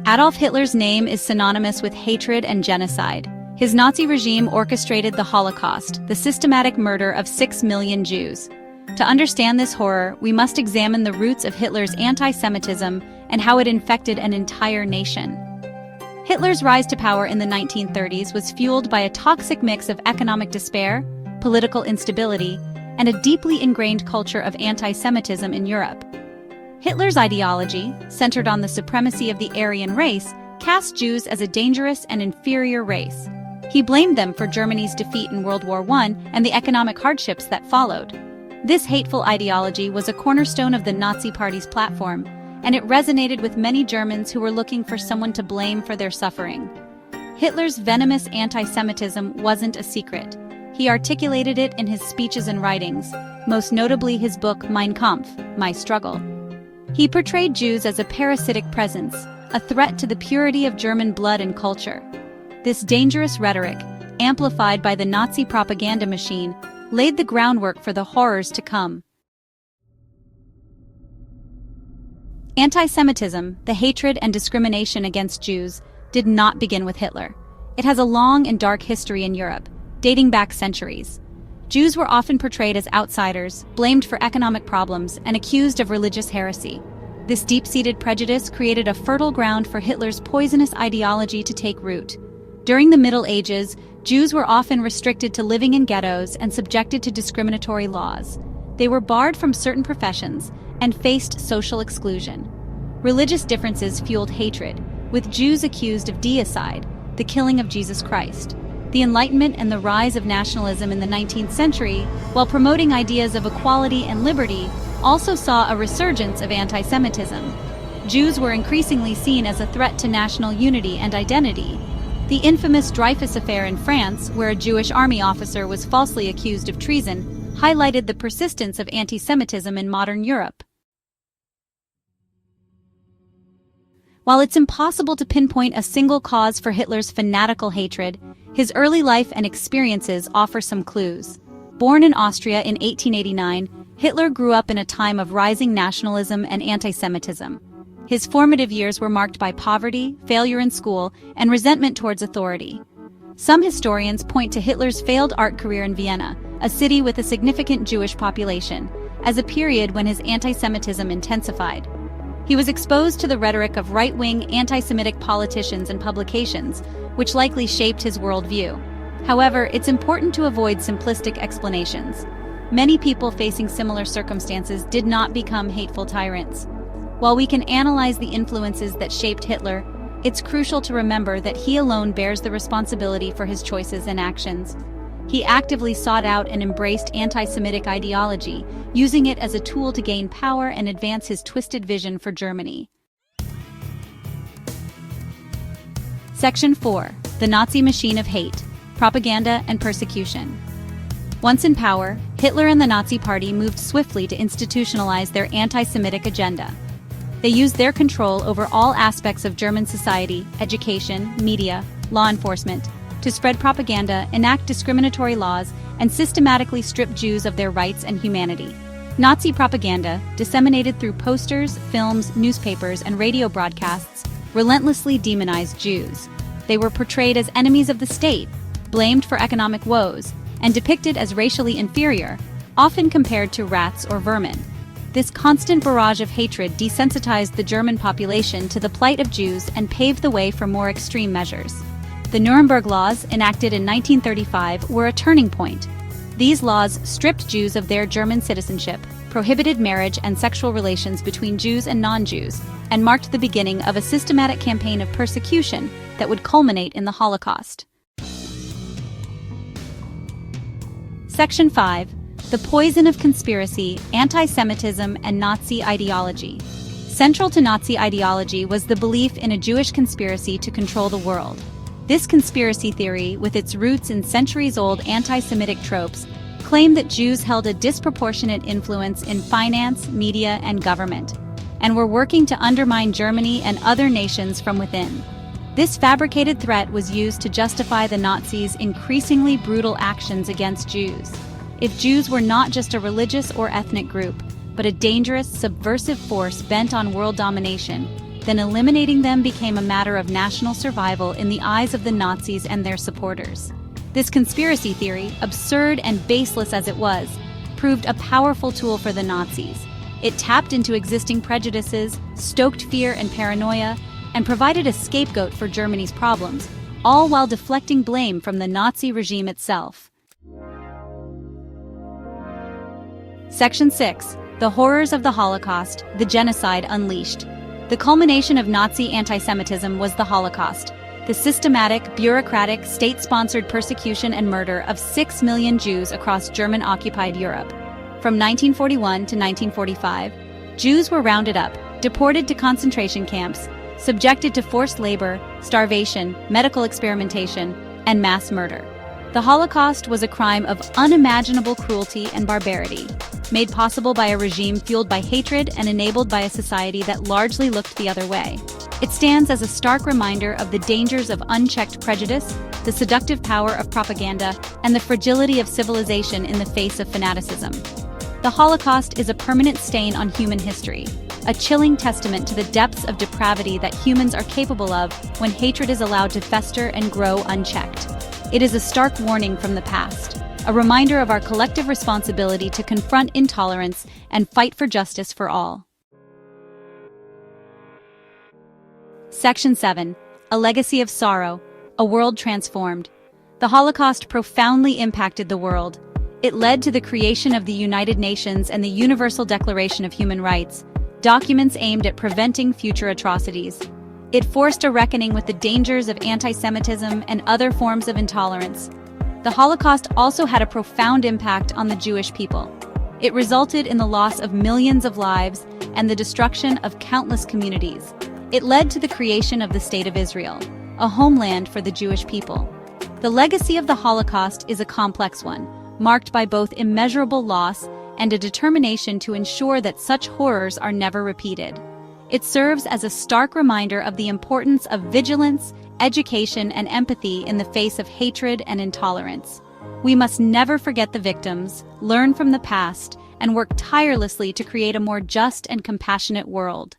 Adolf Hitler's name is synonymous with hatred and genocide. His Nazi regime orchestrated the Holocaust, the systematic murder of 6 million Jews. To understand this horror, we must examine the roots of Hitler's anti-Semitism and how it infected an entire nation. Hitler's rise to power in the 1930s was fueled by a toxic mix of economic despair, political instability, and a deeply ingrained culture of anti-Semitism in Europe. Hitler's ideology, centered on the supremacy of the Aryan race, cast Jews as a dangerous and inferior race. He blamed them for Germany's defeat in World War I and the economic hardships that followed. This hateful ideology was a cornerstone of the Nazi Party's platform, and it resonated with many Germans who were looking for someone to blame for their suffering. Hitler's venomous anti-Semitism wasn't a secret. He articulated it in his speeches and writings, most notably his book Mein Kampf, My Struggle. He portrayed Jews as a parasitic presence, a threat to the purity of German blood and culture. This dangerous rhetoric, amplified by the Nazi propaganda machine, laid the groundwork for the horrors to come. Anti-Semitism, the hatred and discrimination against Jews, did not begin with Hitler. It has a long and dark history in Europe, dating back centuries. Jews were often portrayed as outsiders, blamed for economic problems, and accused of religious heresy. This deep-seated prejudice created a fertile ground for Hitler's poisonous ideology to take root. During the Middle Ages, Jews were often restricted to living in ghettos and subjected to discriminatory laws. They were barred from certain professions and faced social exclusion. Religious differences fueled hatred, with Jews accused of deicide, the killing of Jesus Christ. The Enlightenment and the rise of nationalism in the 19th century, while promoting ideas of equality and liberty, also saw a resurgence of anti-Semitism. Jews were increasingly seen as a threat to national unity and identity. The infamous Dreyfus affair in France, where a Jewish army officer was falsely accused of treason, highlighted the persistence of anti-Semitism in modern Europe. While it's impossible to pinpoint a single cause for Hitler's fanatical hatred, his early life and experiences offer some clues. Born in Austria in 1889, Hitler grew up in a time of rising nationalism and anti-Semitism. His formative years were marked by poverty, failure in school, and resentment towards authority. Some historians point to Hitler's failed art career in Vienna, a city with a significant Jewish population, as a period when his anti-Semitism intensified. He was exposed to the rhetoric of right-wing anti-Semitic politicians and publications, which likely shaped his worldview. However, it's important to avoid simplistic explanations. Many people facing similar circumstances did not become hateful tyrants. While we can analyze the influences that shaped Hitler, it's crucial to remember that he alone bears the responsibility for his choices and actions. He actively sought out and embraced anti-Semitic ideology, using it as a tool to gain power and advance his twisted vision for Germany. Section 4. The Nazi Machine of Hate, Propaganda and Persecution. Once in power, Hitler and the Nazi Party moved swiftly to institutionalize their anti-Semitic agenda. They used their control over all aspects of German society, education, media, law enforcement, to spread propaganda, enact discriminatory laws, and systematically strip Jews of their rights and humanity. Nazi propaganda, disseminated through posters, films, newspapers, and radio broadcasts, relentlessly demonized Jews. They were portrayed as enemies of the state, blamed for economic woes, and depicted as racially inferior, often compared to rats or vermin. This constant barrage of hatred desensitized the German population to the plight of Jews and paved the way for more extreme measures. The Nuremberg Laws, enacted in 1935, were a turning point. These laws stripped Jews of their German citizenship, prohibited marriage and sexual relations between Jews and non-Jews, and marked the beginning of a systematic campaign of persecution that would culminate in the Holocaust. Section 5. The Poison of Conspiracy, Anti-Semitism, and Nazi Ideology. Central to Nazi ideology was the belief in a Jewish conspiracy to control the world. This conspiracy theory, with its roots in centuries-old anti-Semitic tropes, claimed that Jews held a disproportionate influence in finance, media, and government, and were working to undermine Germany and other nations from within. This fabricated threat was used to justify the Nazis' increasingly brutal actions against Jews. If Jews were not just a religious or ethnic group, but a dangerous, subversive force bent on world domination, then eliminating them became a matter of national survival in the eyes of the Nazis and their supporters. This conspiracy theory, absurd and baseless as it was, proved a powerful tool for the Nazis. It tapped into existing prejudices, stoked fear and paranoia, and provided a scapegoat for Germany's problems, all while deflecting blame from the Nazi regime itself. Section 6. The Horrors of the Holocaust, the Genocide Unleashed. The culmination of Nazi anti-Semitism was the Holocaust, the systematic, bureaucratic, state-sponsored persecution and murder of 6 million Jews across German-occupied Europe. From 1941 to 1945, Jews were rounded up, deported to concentration camps, subjected to forced labor, starvation, medical experimentation, and mass murder. The Holocaust was a crime of unimaginable cruelty and barbarity, made possible by a regime fueled by hatred and enabled by a society that largely looked the other way. It stands as a stark reminder of the dangers of unchecked prejudice, the seductive power of propaganda, and the fragility of civilization in the face of fanaticism. The Holocaust is a permanent stain on human history, a chilling testament to the depths of depravity that humans are capable of when hatred is allowed to fester and grow unchecked. It is a stark warning from the past, a reminder of our collective responsibility to confront intolerance and fight for justice for all. Section 7. A Legacy of Sorrow, a World Transformed. The Holocaust profoundly impacted the world. It led to the creation of the United Nations and the Universal Declaration of Human Rights, documents aimed at preventing future atrocities. It forced a reckoning with the dangers of anti-Semitism and other forms of intolerance. The Holocaust also had a profound impact on the Jewish people. It resulted in the loss of millions of lives and the destruction of countless communities. It led to the creation of the State of Israel, a homeland for the Jewish people. The legacy of the Holocaust is a complex one, marked by both immeasurable loss and a determination to ensure that such horrors are never repeated. It serves as a stark reminder of the importance of vigilance, education, and empathy in the face of hatred and intolerance. We must never forget the victims, learn from the past, and work tirelessly to create a more just and compassionate world.